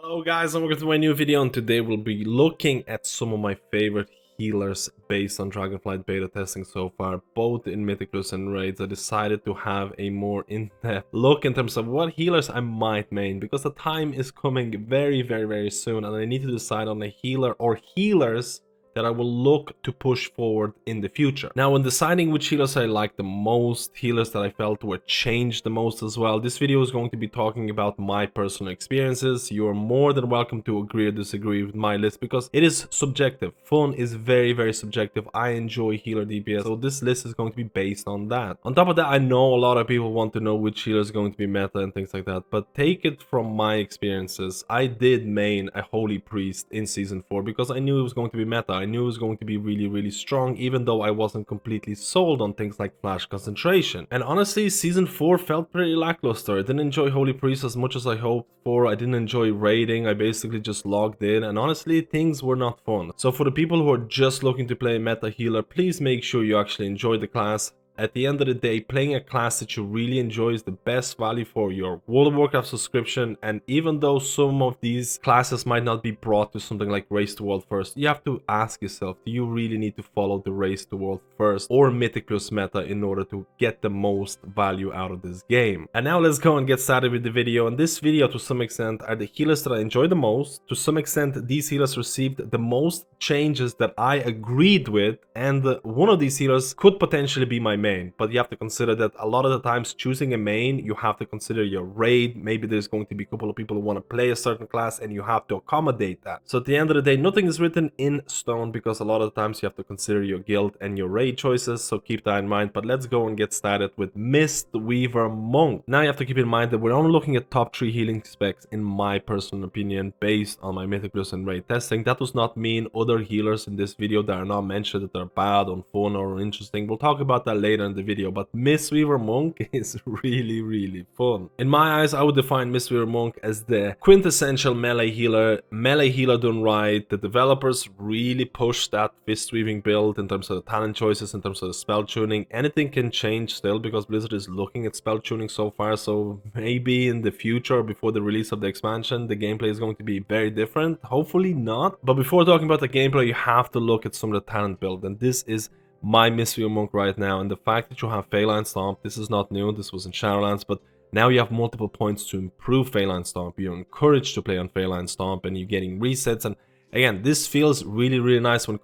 Hello guys, and welcome to my new video, and today we'll be looking at some of my favorite healers based on Dragonflight beta testing so far, both in Mythic Plus and Raids. I decided to have a more in-depth look in terms of what healers I might main, because the time is coming very soon, and I need to decide on a healer or healers that I will look to push forward in the future. Now, when deciding which healers I like the most, healers that I felt were changed the most as well, this video is going to be talking about my personal experiences. You're more than welcome to agree or disagree with my list, because it is subjective. Fun is very subjective. I enjoy healer DPS, so this list is going to be based on that. On top of that, I know a lot of people want to know which healer is going to be meta and things like that, but take it from my experiences. I did main a Holy Priest in Season 4 because I knew it was going to be meta. I knew it was going to be really strong, even though I wasn't completely sold on things like flash concentration. And honestly, Season 4 felt pretty lackluster. I didn't enjoy Holy Priest as much as I hoped for. I didn't enjoy raiding. I basically just logged in, and honestly, things were not fun. So for the people who are just looking to play a meta healer, please make sure you actually enjoy the class. At the end of the day, playing a class that you really enjoy is the best value for your World of Warcraft subscription. And even though some of these classes might not be brought to something like Race to World First, you have to ask yourself, do you really need to follow the Race to World First or Mythic Plus meta in order to get the most value out of this game? And now let's go and get started with the video. And this video, to some extent, are the healers that I enjoy the most. To some extent, these healers received the most changes that I agreed with, and one of these healers could potentially be my main, but you have to consider that a lot of the times choosing a main, you have to consider your raid. Maybe there's going to be a couple of people who want to play a certain class, and you have to accommodate that. So at the end of the day, nothing is written in stone, because a lot of the times you have to consider your guild and your raid choices, so keep that in mind. But let's go and get started with Mistweaver Monk. Now you have to keep in mind that we're only looking at top 3 healing specs in my personal opinion, based on my Mythic Plus and raid testing. That does not mean other healers in this video that are not mentioned that are bad, unfun, or interesting. We'll talk about that later in the video, but Mistweaver Monk is really fun. In my eyes, I would define Mistweaver Monk as the quintessential melee healer done right. The developers really pushed that fist weaving build in terms of the talent choices, in terms of the spell tuning. Anything can change still, because Blizzard is looking at spell tuning so far, so maybe in the future, before the release of the expansion, the gameplay is going to be very different. Hopefully not. But before talking about the gameplay, you have to look at some of the talent build, and this is my Mistweaver Monk right now. And the fact that you have Phalanx Stomp, this is not new, this was in Shadowlands, but now you have multiple points to improve Phalanx Stomp. You're encouraged to play on Phalanx Stomp, and you're getting resets. And again, this feels really nice when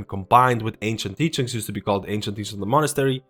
combined with Ancient Teachings. Used to be called Ancient Teachings of the Monastery.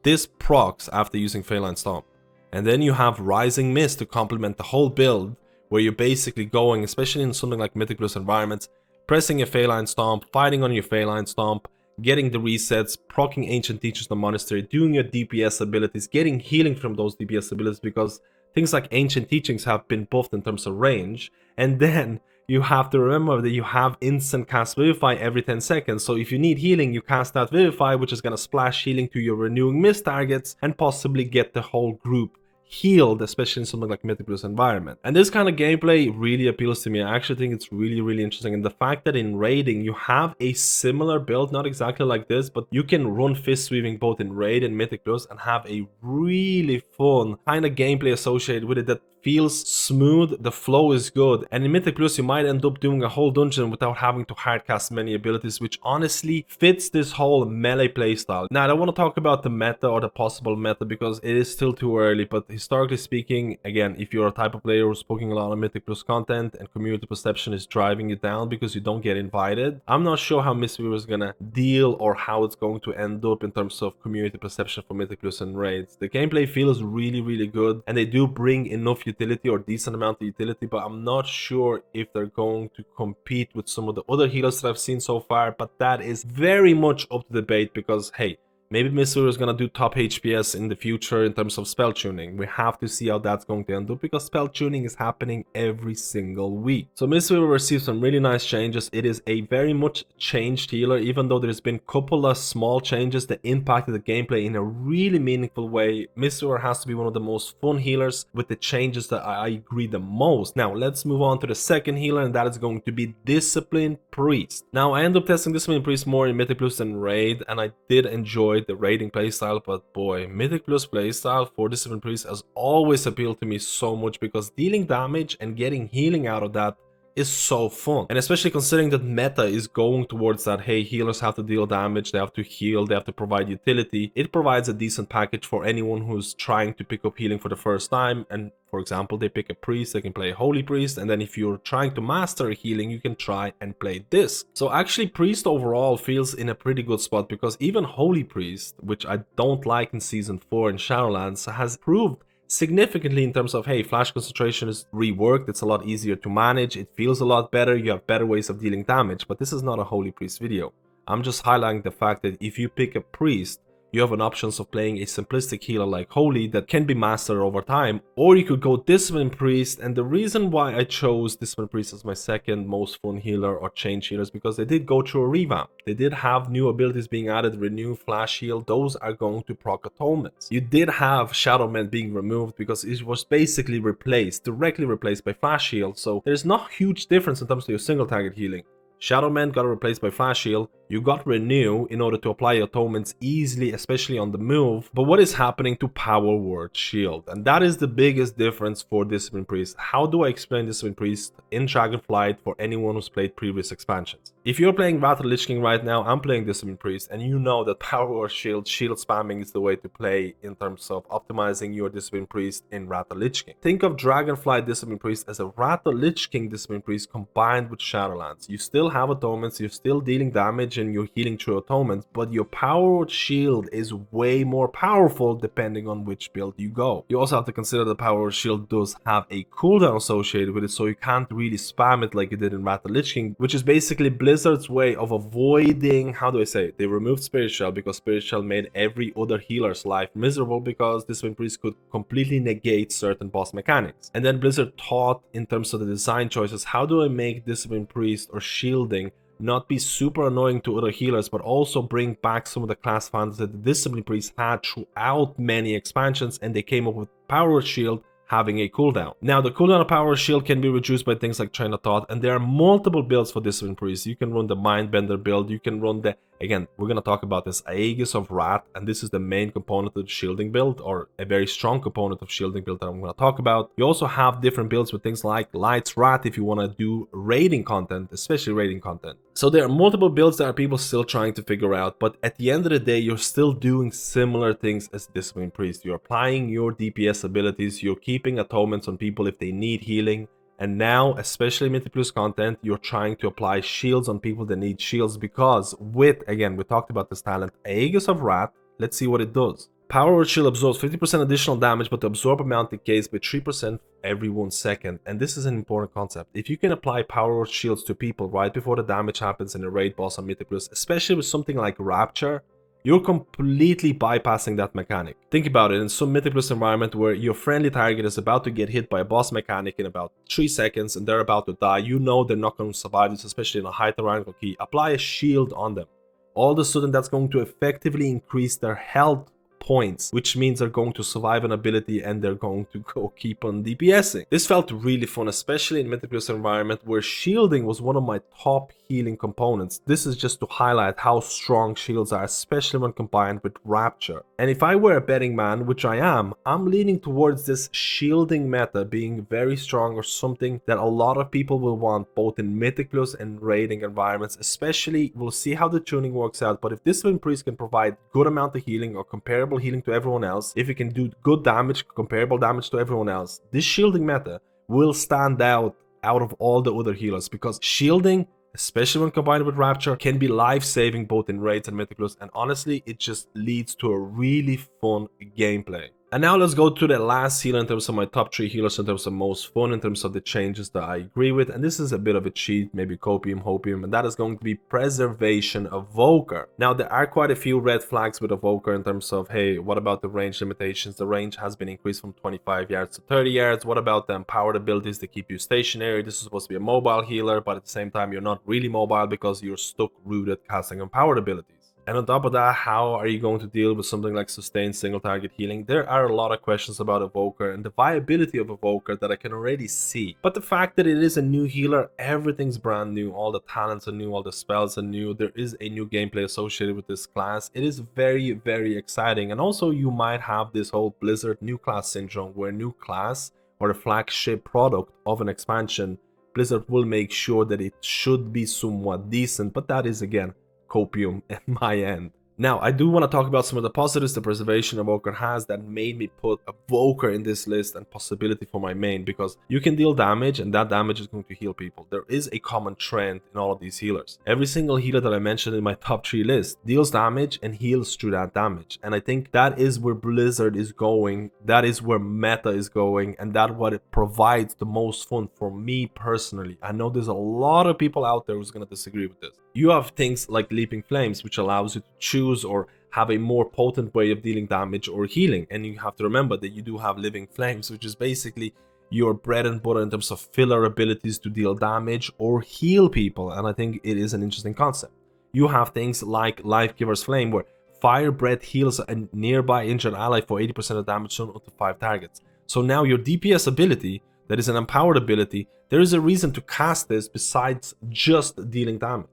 This procs after using Phalanx Stomp. And then you have Rising Mist to complement the whole build, where you're basically going, especially in something like Mythic Plus environments, pressing a Phalanx Stomp, fighting on your Phalanx Stomp, getting the resets, proccing Ancient Teachers of the Monastery, doing your DPS abilities, getting healing from those DPS abilities, because things like Ancient Teachings have been buffed in terms of range. And then you have to remember that you have instant cast Vivify every 10 seconds. So if you need healing, you cast that Vivify, which is going to splash healing to your Renewing Mist targets and possibly get the whole group healed, especially in something like Mythic Plus environment. And this kind of gameplay really appeals to me. I actually think it's really interesting. And the fact that in raiding you have a similar build, not exactly like this, but you can run fist weaving both in raid and Mythic Plus and have a really fun kind of gameplay associated with it that feels smooth, the flow is good. And in Mythic Plus you might end up doing a whole dungeon without having to hardcast many abilities, which honestly fits this whole melee playstyle. Now I don't want to talk about the meta or the possible meta, because it is still too early, but historically speaking, again, if you're a type of player who's poking a lot of Mythic Plus content and community perception is driving you down because you don't get invited, I'm not sure how Mistweaver is gonna deal or how it's going to end up in terms of community perception for Mythic Plus and raids. The gameplay feels really good, and they do bring enough utility or decent amount of utility, but I'm not sure if they're going to compete with some of the other healers that I've seen so far. But that is very much up to debate, because hey, maybe Mistweaver is going to do top HPS in the future in terms of spell tuning. We have to see how that's going to end up, because spell tuning is happening every single week. So Mistweaver received some really nice changes. It is a very much changed healer, even though there's been a couple of small changes that impacted the gameplay in a really meaningful way. Mistweaver has to be one of the most fun healers with the changes that I agree the most. Now let's move on to the second healer, and that is going to be Discipline Priest. Now I ended up testing Discipline Priest more in Mythic Plus than Raid, and I did enjoy the raiding playstyle, but boy, Mythic Plus playstyle for Discipline Priest has always appealed to me so much, because dealing damage and getting healing out of that is so fun. And especially considering that meta is going towards that, hey, healers have to deal damage, they have to heal, they have to provide utility. It provides a decent package for anyone who's trying to pick up healing for the first time. And for example, they pick a priest, they can play a holy priest, and then if you're trying to master healing, you can try and play this. So actually, priest overall feels in a pretty good spot, because even holy priest, which I don't like in season 4 in Shadowlands, has proved significantly in terms of, hey, flash concentration is reworked, it's a lot easier to manage, it feels a lot better, you have better ways of dealing damage. But this is not a holy priest video. I'm just highlighting the fact that if you pick a priest, you have an options of playing a simplistic healer like Holy that can be mastered over time, or you could go Discipline Priest. And the reason why I chose Discipline Priest as my second most fun healer or change healer is because they did go through a revamp. They did have new abilities being added, Renew, Flash Heal, those are going to proc atonements. You did have Shadow Man being removed because it was basically directly replaced by Flash Heal, so there's not huge difference in terms of your single target healing. Shadow Man got replaced by Flash Heal, you got Renew in order to apply atonements easily, especially on the move. But what is happening to Power Word Shield? And that is the biggest difference for Discipline Priest. How do I explain Discipline Priest in Dragonflight for anyone who's played previous expansions? If you're playing Wrath of Lich King right now, I'm playing Discipline Priest, and you know that Power Word shield spamming is the way to play in terms of optimizing your Discipline Priest in Wrath of Lich King. Think of Dragonflight Discipline Priest as a Wrath of Lich King Discipline Priest combined with Shadowlands. You still have atonements, you're still dealing damage and you're healing through atonements, but your Power Shield is way more powerful depending on which build you go. You also have to consider the Power Shield does have a cooldown associated with it, so you can't really spam it like you did in Wrath of Lich King, which is basically Blizzard's way of avoiding, how do I say it? They removed Spirit Shell because Spirit Shell made every other healer's life miserable because Discipline Priest could completely negate certain boss mechanics. And then Blizzard thought in terms of the design choices, how do I make Discipline Priest or shielding not be super annoying to other healers, but also bring back some of the class founders that the Discipline Priest had throughout many expansions, and they came up with Power Shield having a cooldown. Now, the cooldown of Power Shield can be reduced by things like Train of Thought, and there are multiple builds for Discipline Priest. You can run the Mindbender build, you can run the, again, we're going to talk about this, Aegis of Wrath, and this is the main component of the shielding build, or a very strong component of shielding build that I'm going to talk about. You also have different builds with things like Light's Wrath if you want to do raiding content, especially raiding content. So there are multiple builds that are people still trying to figure out, but at the end of the day, you're still doing similar things as Discipline Priest. You're applying your DPS abilities, you're keeping atonements on people if they need healing, and now, especially Mythic Plus content, you're trying to apply shields on people that need shields because with, again, we talked about this talent, Aegis of Wrath, let's see what it does. Power Word Shield absorbs 50% additional damage, but the absorb amount decays by 3% every 1 second. And this is an important concept. If you can apply Power Word Shields to people right before the damage happens in a raid boss on Mythic Plus, especially with something like Rapture, you're completely bypassing that mechanic. Think about it, in some Mythic Plus environment where your friendly target is about to get hit by a boss mechanic in about 3 seconds and they're about to die, you know they're not going to survive this, especially in a high tyrannical key. Apply a shield on them. All of a sudden, that's going to effectively increase their health points, which means they're going to survive an ability and they're going to go keep on DPSing. This felt really fun, especially in Mythic Plus environment where shielding was one of my top healing components. This is just to highlight how strong shields are, especially when combined with Rapture. And if I were a betting man, which I am, I'm leaning towards this shielding meta being very strong, or something that a lot of people will want both in Mythic Plus and raiding environments. Especially, we'll see how the tuning works out, but if Discipline Priest can provide good amount of healing or comparable healing to everyone else, if it can do good damage, comparable damage to everyone else, this shielding meta will stand out of all the other healers, because shielding, especially when combined with Rapture, can be life-saving both in raids and Mythic Plus, and honestly, it just leads to a really fun gameplay. And now let's go to the last healer in terms of my top 3 healers in terms of most fun, in terms of the changes that I agree with. And this is a bit of a cheat, maybe copium, hopium, and that is going to be Preservation Evoker. Now, there are quite a few red flags with Evoker in terms of, hey, what about the range limitations? The range has been increased from 25 yards to 30 yards. What about the empowered abilities that keep you stationary? This is supposed to be a mobile healer, but at the same time, you're not really mobile because you're stuck rooted casting empowered abilities. And on top of that, how are you going to deal with something like sustained single target healing? There are a lot of questions about Evoker and the viability of Evoker that I can already see. But the fact that it is a new healer, everything's brand new, all the talents are new, all the spells are new, there is a new gameplay associated with this class. It is very, very exciting. And also you might have this whole Blizzard new class syndrome, where new class or the flagship product of an expansion Blizzard will make sure that it should be somewhat decent, but that is again copium at my end. Now, I do want to talk about some of the positives the preservation Evoker has that made me put Evoker in this list and possibility for my main, because you can deal damage and that damage is going to heal people. There is a common trend in all of these healers. Every single healer that I mentioned in my top 3 list deals damage and heals through that damage. And I think that is where Blizzard is going, that is where meta is going, and that's what it provides the most fun for me personally. I know there's a lot of people out there who's going to disagree with this. You have things like Leaping Flames, which allows you to choose or have a more potent way of dealing damage or healing. And you have to remember that you do have Living Flames, which is basically your bread and butter in terms of filler abilities to deal damage or heal people. And I think it is an interesting concept. You have things like Life Giver's Flame, where fire breath heals a nearby injured ally for 80% of damage shown up to 5 targets. So now your DPS ability, that is an empowered ability, there is a reason to cast this besides just dealing damage.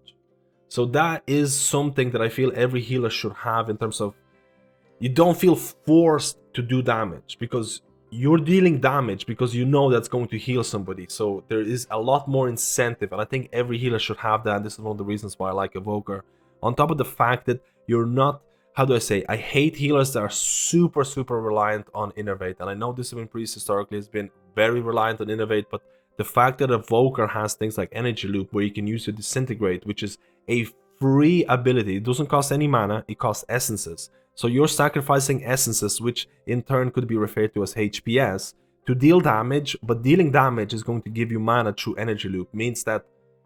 So that is something that I feel every healer should have, in terms of you don't feel forced to do damage because you're dealing damage because you know that's going to heal somebody. So there is a lot more incentive, and I think every healer should have that. And this is one of the reasons why I like Evoker. On top of the fact that you're not, how do I say, I hate healers that are super reliant on Innervate. And I know Discipline Priest historically has been very reliant on Innervate, but the fact that Evoker has things like Energy Loop, where you can use to Disintegrate, which is a free ability. It doesn't cost any mana, it costs essences. So you're sacrificing essences, which in turn could be referred to as HPS, to deal damage, but dealing damage is going to give you mana through Energy Loop. Means that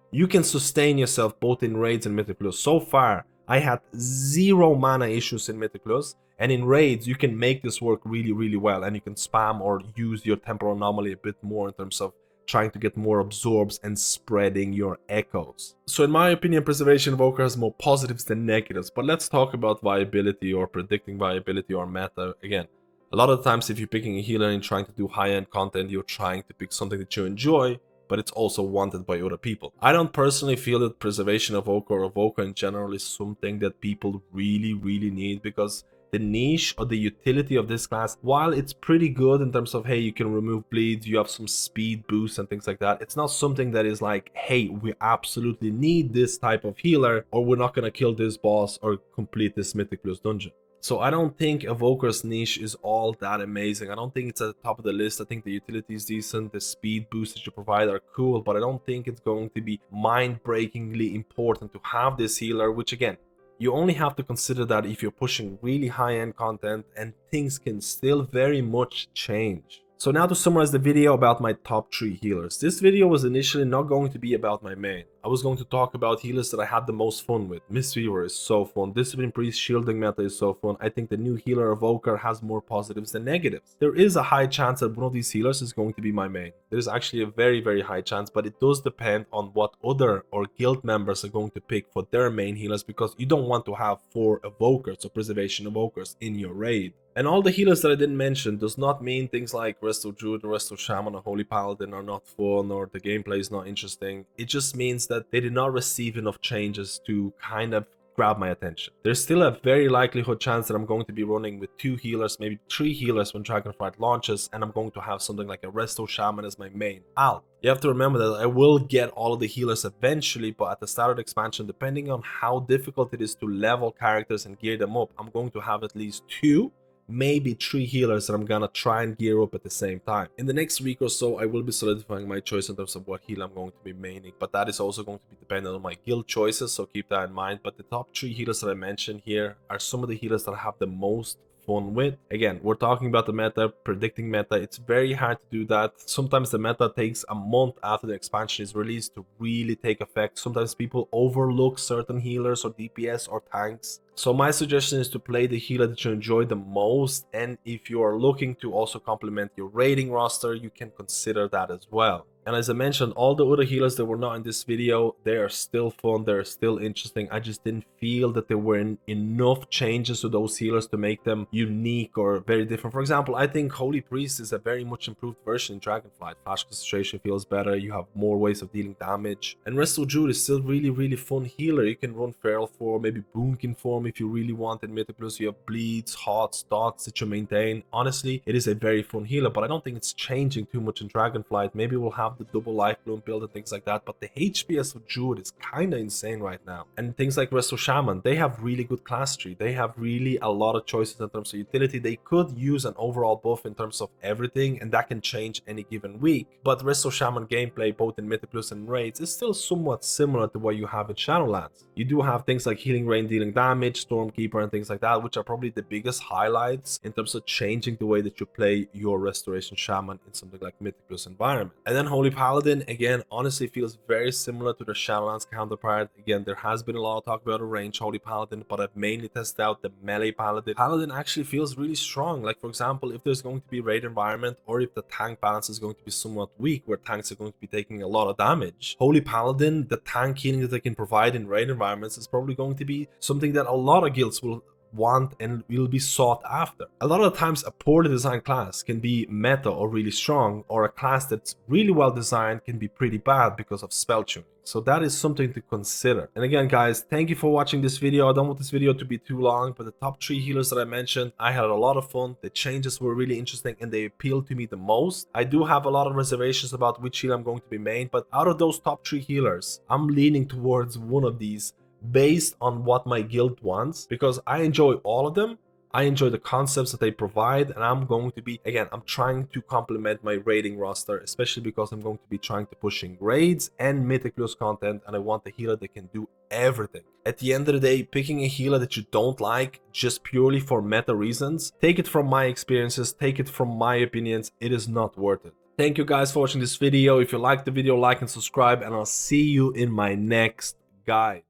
you can sustain yourself both in raids and Mythic Plus. So far, I had 0 mana issues in Mythic Plus, and in raids you can make this work really well, and you can spam or use your Temporal Anomaly a bit more in terms of trying to get more absorbs and spreading your echoes. So in my opinion, Preservation Evoker has more positives than negatives, but let's talk about viability or predicting viability or meta. Again, a lot of times if you're picking a healer and trying to do high-end content, you're trying to pick something that you enjoy, but it's also wanted by other people. I don't personally feel that Preservation Evoker or Evoker in general is something that people really need, because the niche or the utility of this class, while it's pretty good in terms of, hey, you can remove bleeds, you have some speed boosts and things like that, it's not something that is like, hey, we absolutely need this type of healer, or we're not gonna kill this boss or complete this Mythic Plus dungeon. So I don't think Evoker's niche is all that amazing. I don't think it's at the top of the list. I think the utility is decent, the speed boosts that you provide are cool, but I don't think it's going to be mind-breakingly important to have this healer, which again, you only have to consider that if you're pushing really high-end content, and things can still very much change. So now to summarize the video about my top 3 healers. This video was initially not going to be about my main. I was going to talk about healers that I had the most fun with. Mistweaver is so fun. Discipline Priest shielding meta is so fun. I think the new healer Evoker has more positives than negatives. There is a high chance that one of these healers is going to be my main. There's actually a very high chance, but it does depend on what other or guild members are going to pick for their main healers, because you don't want to have 4 Evokers or Preservation Evokers in your raid. And all the healers that I didn't mention does not mean things like Resto Druid, Resto Shaman, or Holy Paladin are not fun or the gameplay is not interesting. It just means that they did not receive enough changes to kind of grab my attention. There's still a very likelihood chance that I'm going to be running with 2 healers, maybe 3 healers when Dragonflight launches, and I'm going to have something like a Resto Shaman as my main alt. You have to remember that I will get all of the healers eventually, but at the start of the expansion, depending on how difficult it is to level characters and gear them up, I'm going to have at least 2, maybe 3 healers that I'm gonna try and gear up at the same time. In the next week or so, I will be solidifying my choice in terms of what healer I'm going to be maining, but that is also going to be dependent on my guild choices, so keep that in mind. But the top 3 healers that I mentioned here are some of the healers that I have the most fun with. Again, we're talking about the meta, predicting meta. It's very hard to do that. Sometimes the meta takes a month after the expansion is released to really take effect. Sometimes people overlook certain healers or DPS or tanks. So my suggestion is to play the healer that you enjoy the most, and if you are looking to also complement your raiding roster, you can consider that as well. And as I mentioned, all the other healers that were not in this video, they are still fun, they're still interesting. I just didn't feel that there were enough changes to those healers to make them unique or very different. For example, I think Holy Priest is a very much improved version in Dragonflight. Flash concentration feels better, you have more ways of dealing damage. And Resto Druid is still really fun healer. You can run Feral form, maybe Boonkin form if you really want. In Mythic Plus, you have bleeds, hots, dots that you maintain. Honestly, it is a very fun healer, but I don't think it's changing too much in Dragonflight. Maybe we'll have have the double life bloom build and things like that, but the HPS of Druid is kind of insane right now. And things like Resto Shaman, they have really good class tree. They have really a lot of choices in terms of utility. They could use an overall buff in terms of everything, and that can change any given week. But Resto Shaman gameplay, both in Mythic Plus and Raids, is still somewhat similar to what you have in Shadowlands. You do have things like Healing Rain dealing damage, Stormkeeper, and things like that, which are probably the biggest highlights in terms of changing the way that you play your Restoration Shaman in something like Mythic Plus environment. And then Holy Paladin, again, honestly feels very similar to the Shadowlands counterpart. Again, there has been a lot of talk about a range Holy Paladin, but I've mainly tested out the melee Paladin. Paladin actually feels really strong. Like, for example, if there's going to be raid environment, or if the tank balance is going to be somewhat weak, where tanks are going to be taking a lot of damage, Holy Paladin, the tank healing that they can provide in raid environments, is probably going to be something that a lot of guilds will want and will be sought after. A lot of the times a poorly designed class can be meta or really strong, or a class that's really well designed can be pretty bad because of spell tuning. So that is something to consider. And again, guys, thank you for watching this video. I don't want this video to be too long, but the top 3 healers that I mentioned, I had a lot of fun. The changes were really interesting and they appealed to me the most. I do have a lot of reservations about which healer I'm going to be main, but out of those top 3 healers, I'm leaning towards one of these based on what my guild wants, because I enjoy all of them. I enjoy the concepts that they provide, and I'm going to be, again, I'm trying to complement my raiding roster, especially because I'm going to be trying to pushing raids and Mythic Plus content, and I want a healer that can do everything. At the end of the day, picking a healer that you don't like just purely for meta reasons, take it from my experiences, take it from my opinions, it is not worth it. Thank you guys for watching this video. If you liked the video, like and subscribe, and I'll see you in my next guide.